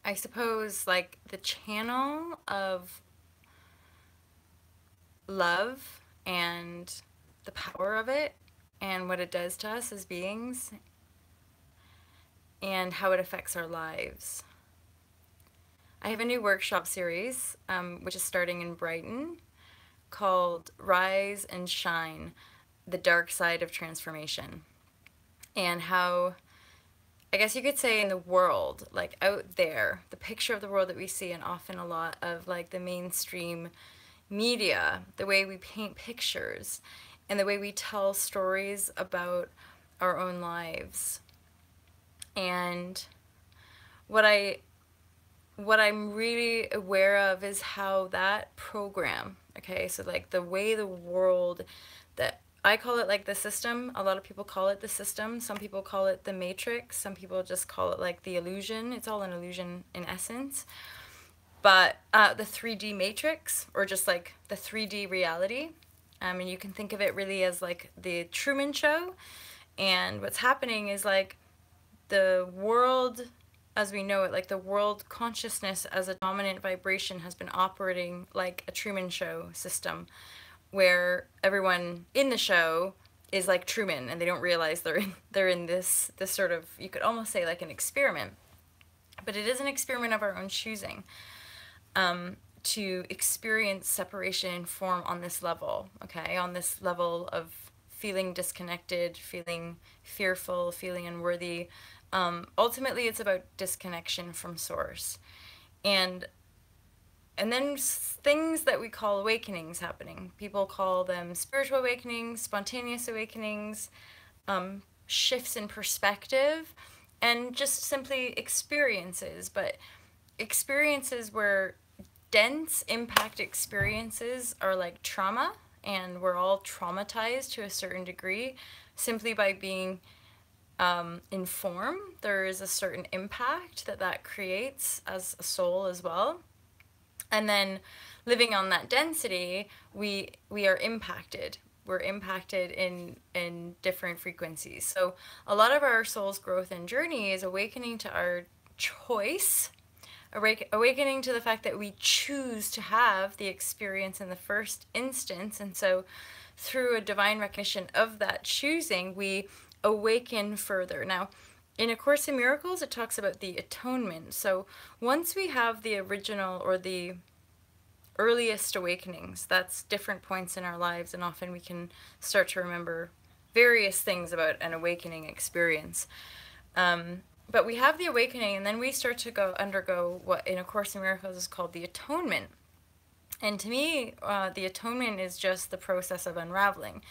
I suppose, like the channel of love and the power of it and what it does to us as beings and how it affects our lives. I have a new workshop series, which is starting in Brighton, called Rise and Shine, the Dark Side of Transformation. And how, I guess you could say, in the world, like out there, the picture of the world that we see, and often a lot of like the mainstream media, the way we paint pictures, and the way we tell stories about our own lives. And what I what I'm really aware of is how that program, okay, so like the way the world, that I call it like the system, a lot of people call it the system, some people call it the matrix, some people just call it like the illusion. It's all an illusion in essence. But the 3D matrix, or just like the 3D reality, and you can think of it really as like the Truman Show. And what's happening is like the world as we know it, like the world consciousness as a dominant vibration has been operating like a Truman Show system, where everyone in the show is like Truman and they don't realize they're in this sort of, you could almost say, like an experiment. But it is an experiment of our own choosing, to experience separation in form on this level, okay? On this level of feeling disconnected, feeling fearful, feeling unworthy. Ultimately, it's about disconnection from source. And and then things that we call awakenings happening. People call them spiritual awakenings, spontaneous awakenings, shifts in perspective, and just simply experiences. But experiences where dense impact experiences are like trauma, and we're all traumatized to a certain degree simply by being informed. There is a certain impact that that creates as a soul as well. And then living on that density, we are impacted. We're impacted in different frequencies. So a lot of our soul's growth and journey is awakening to our choice, awakening to the fact that we choose to have the experience in the first instance. And so through a divine recognition of that choosing, we awaken further. Now, in A Course in Miracles, it talks about the atonement. So once we have the original or the earliest awakenings, that's different points in our lives, and often we can start to remember various things about an awakening experience. But we have the awakening, and then we start to undergo what in A Course in Miracles is called the atonement. And to me, the atonement is just the process of unraveling.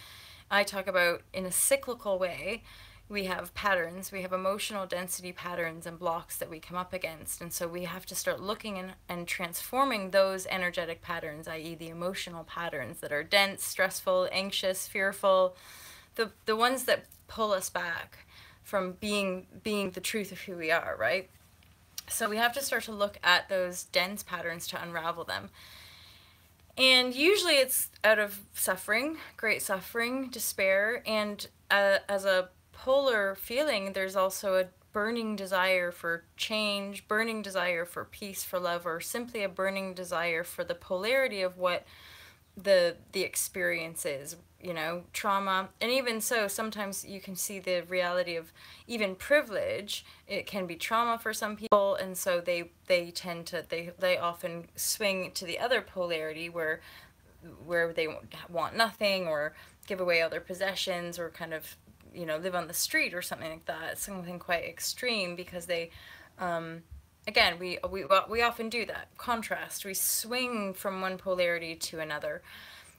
I talk about, in a cyclical way, we have patterns, we have emotional density patterns and blocks that we come up against. And so we have to start looking and transforming those energetic patterns, i.e., the emotional patterns that are dense, stressful, anxious, fearful, the ones that pull us back from being the truth of who we are, right? So we have to start to look at those dense patterns to unravel them. And usually it's out of suffering, great suffering, despair, and as a polar feeling, there's also a burning desire for change, burning desire for peace, for love, or simply a burning desire for the polarity of what the experience is, trauma. And even so, sometimes you can see the reality of even privilege. It can be trauma for some people, and so they tend to, they often swing to the other polarity where they want nothing, or give away all their possessions, or kind of live on the street or something like that, something quite extreme, because they again, we often do that contrast. We swing from one polarity to another.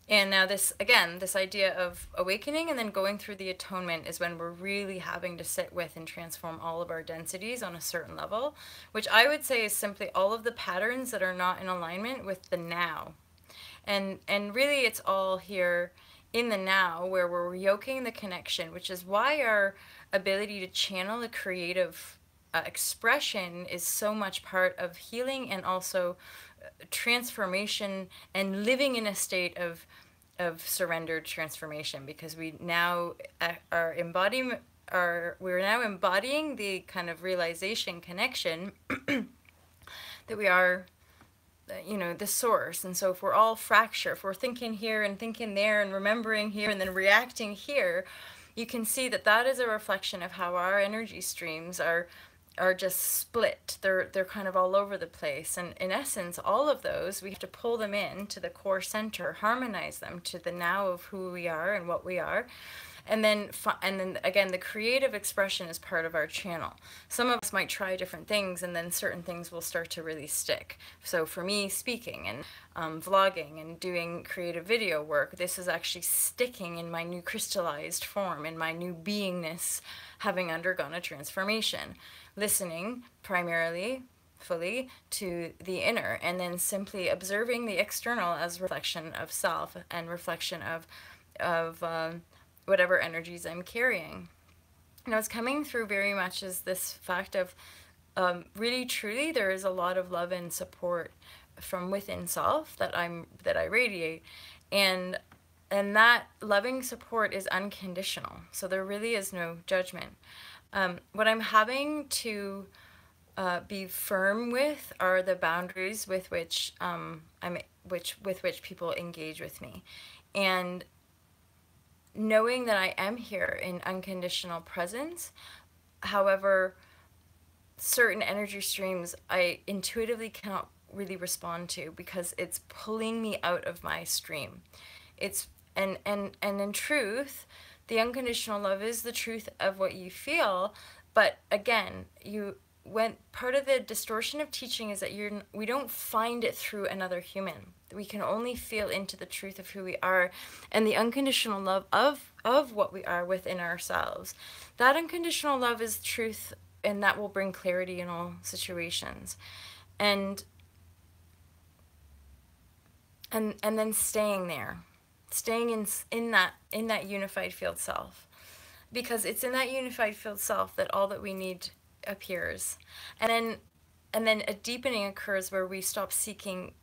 And now this, again, this idea of awakening and then going through the atonement is when we're really having to sit with and transform all of our densities on a certain level, which I would say is simply all of the patterns that are not in alignment with the now. And really it's all here in the now, where we're yoking the connection, which is why our ability to channel a creative expression is so much part of healing, and also transformation, and living in a state of surrendered transformation, because we now are embodying we're now embodying the kind of realization connection that we are, you know, the source. And so if we're all fracture, if we're thinking here and thinking there and remembering here and then reacting here, you can see that that is a reflection of how our energy streams are just split. They're kind of all over the place. And in essence, all of those, we have to pull them in to the core center, harmonize them to the now of who we are and what we are. And then again, the creative expression is part of our channel. Some of us might try different things, and then certain things will start to really stick. So for me, speaking and vlogging and doing creative video work, this is actually sticking in my new crystallized form, in my new beingness, having undergone a transformation. Listening primarily, fully, to the inner, and then simply observing the external as reflection of self and reflection of whatever energies I'm carrying. And I was coming through very much as this fact of really truly there is a lot of love and support from within self that I radiate, and that loving support is unconditional. So there really is no judgment. What I'm having to be firm with are the boundaries with which with which people engage with me, and knowing that I am here in unconditional presence. However, certain energy streams I intuitively cannot really respond to because it's pulling me out of my stream. It's and in truth, the unconditional love is the truth of what you feel, but again, when part of the distortion of teaching is that we don't find it through another human. We can only feel into the truth of who we are and the unconditional love of what we are within ourselves. That unconditional love is truth, and that will bring clarity in all situations. And then staying there, staying in that unified field self, because it's in that unified field self that all that we need appears. And then a deepening occurs where we stop seeking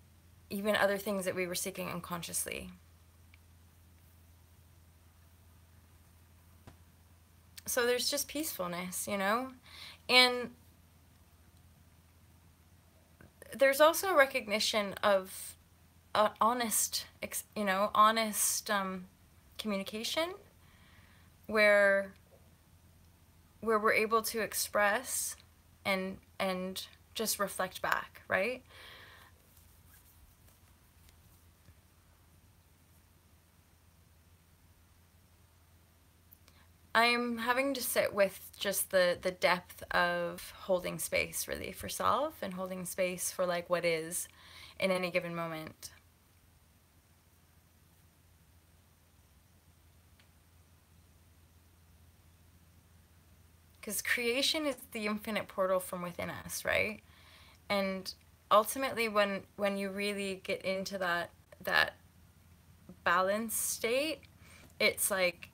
even other things that we were seeking unconsciously. So there's just peacefulness, you know? And there's also a recognition of honest communication where we're able to express and just reflect back, right? I'm having to sit with just the depth of holding space really for self and holding space for like what is in any given moment. Because creation is the infinite portal from within us, right? And ultimately when you really get into that balanced state, it's like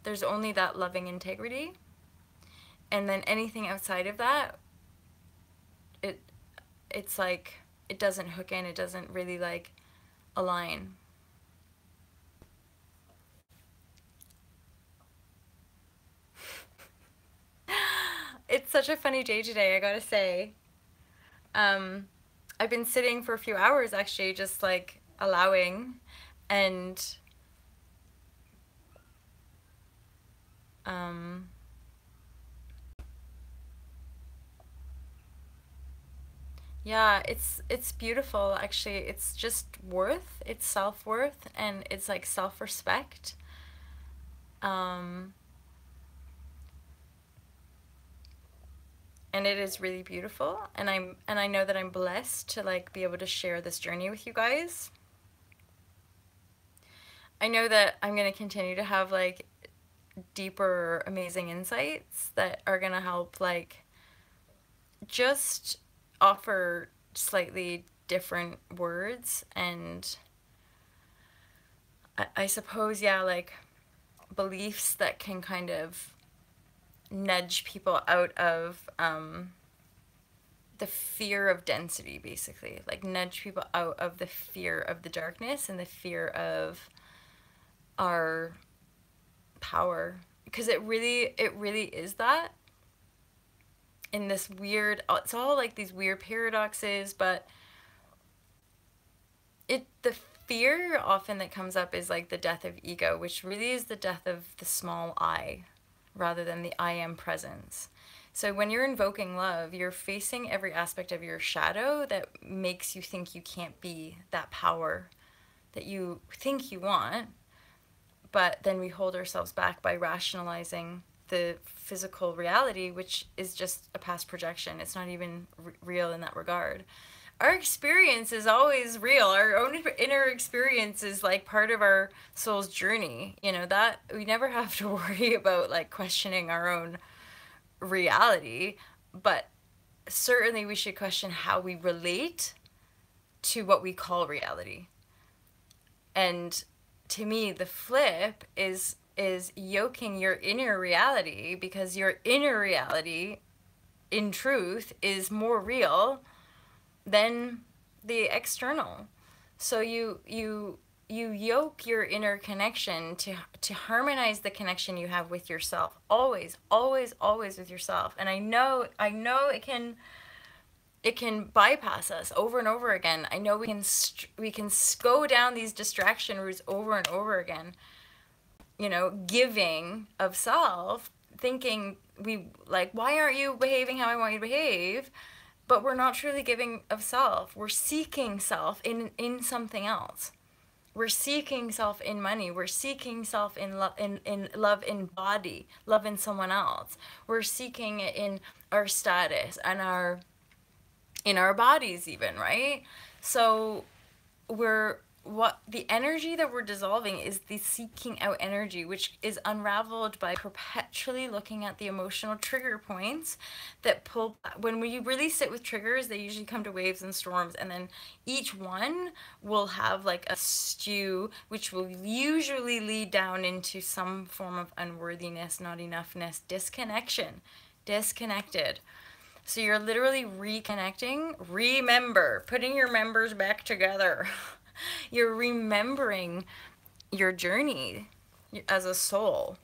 there's only that loving integrity, and then anything outside of that, it's like it doesn't hook in, it doesn't really like align. It's such a funny day today, I gotta say. um I've been sitting for a few hours actually, just like allowing, and um yeah, it's beautiful actually. It's just worth, it's self-worth, and it's like self-respect. Um and it is really beautiful, and I know that I'm blessed to like be able to share this journey with you guys. I know that I'm going to continue to have like deeper amazing insights that are going to help like just offer slightly different words, and I suppose, yeah, like beliefs that can kind of nudge people out of the fear of density, basically. Like nudge people out of the fear of the darkness and the fear of our power. Because it really is that. in this weird, it's all like these weird paradoxes, but the fear often that comes up is like the death of ego, which really is the death of the small I rather than the I am presence. So when you're invoking love, you're facing every aspect of your shadow that makes you think you can't be that power that you think you want, but then we hold ourselves back by rationalizing the physical reality, which is just a past projection. It's not even real in that regard. Our experience is always real. Our own inner experience is like part of our soul's journey. You know, that we never have to worry about like questioning our own reality, but certainly we should question how we relate to what we call reality. And to me, the flip is yoking your inner reality, because your inner reality in truth is more real than the external. So you yoke your inner connection to harmonize the connection you have with yourself, always, always, always with yourself. And I know it can bypass us over and over again. I know we can go down these distraction routes over and over again. You know, giving of self, thinking we like, why aren't you behaving how I want you to behave? But we're not truly giving of self. We're seeking self in something else. We're seeking self in money. We're seeking self in love in body, love in someone else. We're seeking it in our status and in our bodies even, right? So what the energy that we're dissolving is the seeking out energy, which is unraveled by perpetually looking at the emotional trigger points that pull. When we really sit with triggers, they usually come to waves and storms, and then each one will have like a stew, which will usually lead down into some form of unworthiness, not enoughness, disconnected. So you're literally reconnecting, putting your members back together. You're remembering your journey as a soul,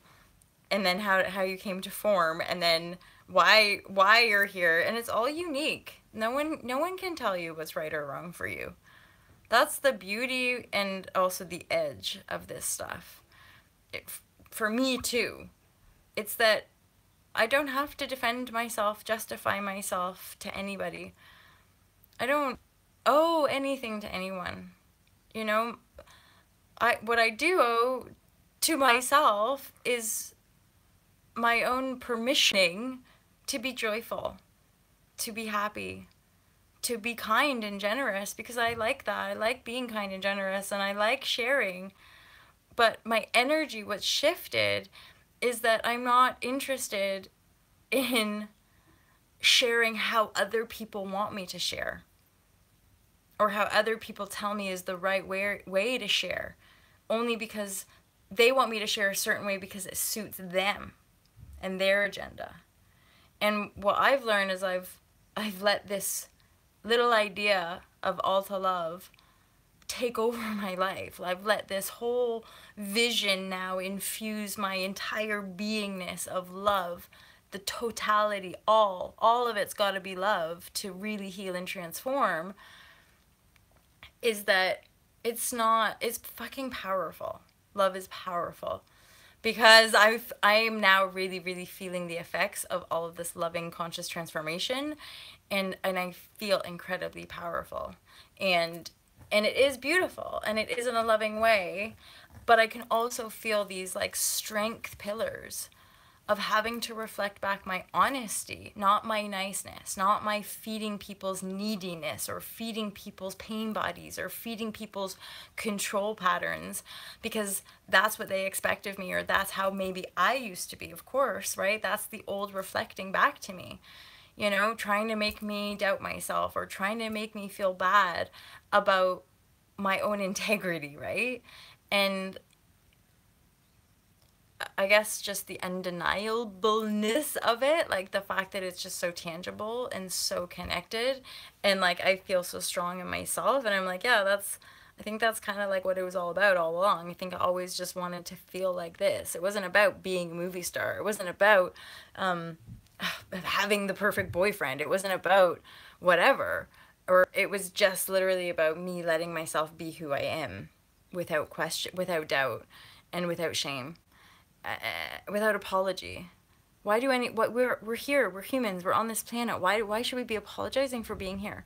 and then how you came to form, and then why you're here, and it's all unique. No one can tell you what's right or wrong for you. That's the beauty and also the edge of this stuff. For me too. It's that I don't have to defend myself, justify myself to anybody. I don't owe anything to anyone. You know, what I do owe to myself is my own permissioning to be joyful, to be happy, to be kind and generous, because I like that. I like being kind and generous, and I like sharing. But my energy, what's shifted, is that I'm not interested in sharing how other people want me to share, or how other people tell me is the right way to share, only because they want me to share a certain way because it suits them and their agenda. And what I've learned is I've let this little idea of all to love take over my life. I've let this whole vision now infuse my entire beingness of love, the totality, all of it's got to be love to really heal and transform. Is that it's fucking powerful. Love is powerful. Because I am now really, really feeling the effects of all of this loving conscious transformation, and I feel incredibly powerful. And it is beautiful, and it is in a loving way, but I can also feel these like strength pillars of having to reflect back my honesty, not my niceness, not my feeding people's neediness or feeding people's pain bodies or feeding people's control patterns, because that's what they expect of me, or that's how maybe I used to be, of course, right? That's the old reflecting back to me, you know, trying to make me doubt myself or trying to make me feel bad about my own integrity, right? And I guess just the undeniableness of it, like the fact that it's just so tangible and so connected, and like I feel so strong in myself, and I'm like, yeah, I think that's kind of like what it was all about all along. I think I always just wanted to feel like this. It wasn't about being a movie star. It wasn't about having the perfect boyfriend. It wasn't about whatever. Or it was just literally about me letting myself be who I am without question, without doubt, and without shame, without apology. Why do any what we're here, we're humans, we're on this planet. Why should we be apologizing for being here?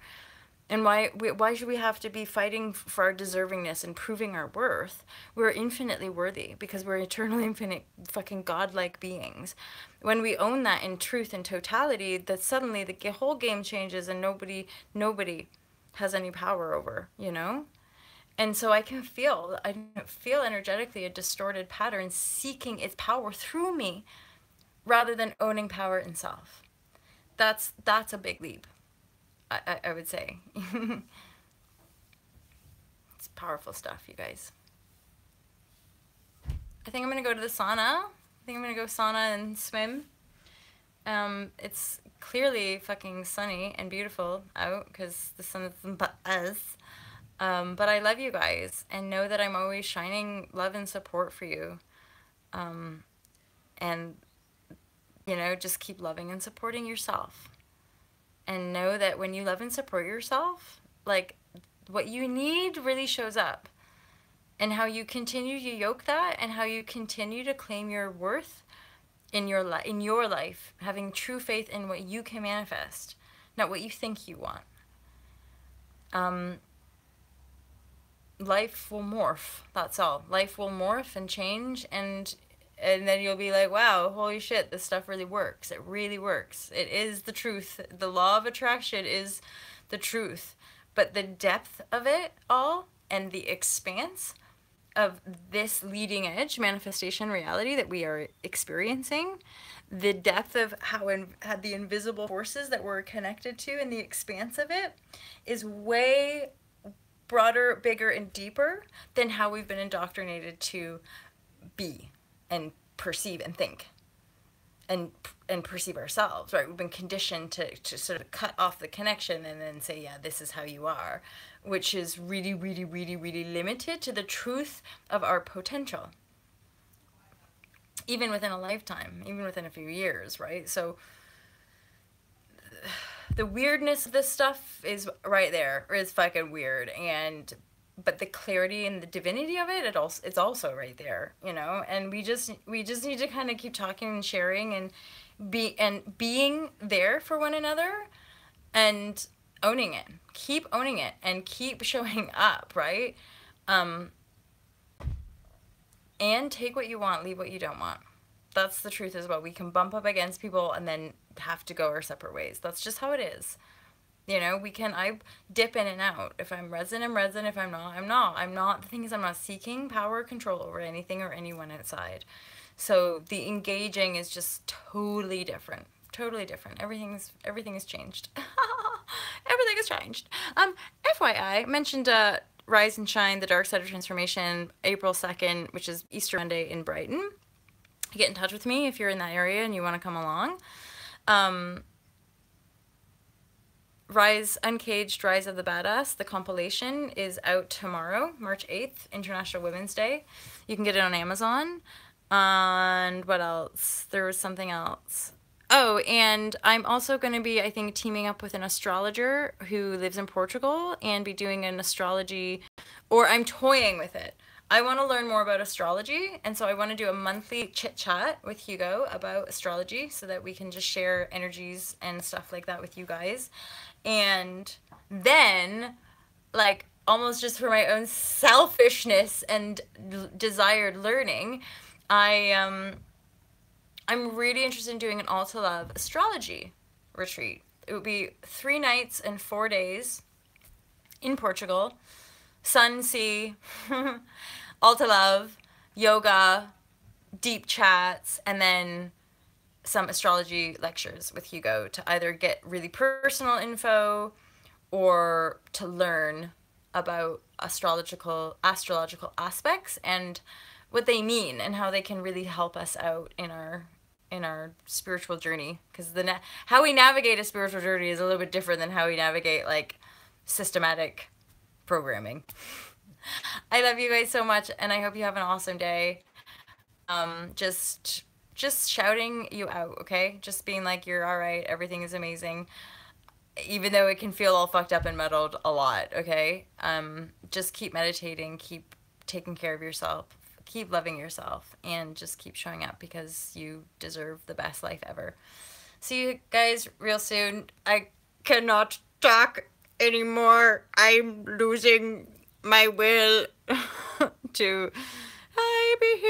And why should we have to be fighting for our deservingness and proving our worth? We're infinitely worthy because we're eternal, infinite, fucking godlike beings. When we own that in truth and totality, that suddenly the whole game changes and nobody has any power over, you know? And so I feel energetically a distorted pattern seeking its power through me rather than owning power in self. That's a big leap. I would say. It's powerful stuff, you guys. I think I'm going to go to the sauna. I think I'm going to go sauna and swim. It's clearly fucking sunny and beautiful out because the sun is above us. But I love you guys and know that I'm always shining love and support for you. And, you know, just keep loving and supporting yourself. And know that when you love and support yourself, like, what you need really shows up. And how you continue to yoke that and how you continue to claim your worth in your life, having true faith in what you can manifest, not what you think you want. Life will morph, that's all. Life will morph and change, and then you'll be like, wow, holy shit, this stuff really works. It really works. It is the truth. The law of attraction is the truth. But the depth of it all and the expanse of this leading edge manifestation reality that we are experiencing, the depth of how the invisible forces that we're connected to and the expanse of it is way broader, bigger, and deeper than how we've been indoctrinated to be and perceive and think and perceive ourselves, right? We've been conditioned to sort of cut off the connection and then say, yeah, this is how you are, which is really, really, really, really limited to the truth of our potential, even within a lifetime, even within a few years, right? So the weirdness of this stuff is right there, or is fucking weird, but the clarity and the divinity of it, it's also right there, you know. And we just need to kind of keep talking and sharing and being there for one another and owning it. Keep owning it and keep showing up, right? And take what you want, leave what you don't want. That's the truth as well. We can bump up against people and then have to go our separate ways. That's just how it is. You know, I dip in and out. If I'm resin, I'm resin. If I'm not, I'm not. The thing is, I'm not seeking power or control over anything or anyone outside. So the engaging is just totally different. Totally different. Everything has changed. Everything has changed. FYI, mentioned Rise and Shine, the Dark Side of Transformation, April 2nd, which is Easter Monday in Brighton. Get in touch with me if you're in that area and you want to come along. Rise Uncaged, Rise of the Badass, the compilation is out tomorrow, March 8th, International Women's Day. You can get it on Amazon. And what else? There was something else. Oh, and I'm also going to be, I think, teaming up with an astrologer who lives in Portugal and be doing an astrology, or I'm toying with it. I want to learn more about astrology, and so I want to do a monthly chit-chat with Hugo about astrology so that we can just share energies and stuff like that with you guys. And then, like, almost just for my own selfishness and desired learning, I'm really interested in doing an All to Love astrology retreat. It would be 3 nights and 4 days in Portugal. Sun, sea, all to love, yoga, deep chats, and then some astrology lectures with Hugo to either get really personal info or to learn about astrological aspects and what they mean and how they can really help us out in our spiritual journey, because how we navigate a spiritual journey is a little bit different than how we navigate like systematic programming. I love you guys so much, and I hope you have an awesome day. Just just shouting you out, okay? Just being like, you're all right, everything is amazing, even though it can feel all fucked up and muddled a lot, okay? Just keep meditating, keep taking care of yourself, keep loving yourself, and just keep showing up because you deserve the best life ever. See you guys real soon. I cannot talk anymore. I'm losing my will to I behave.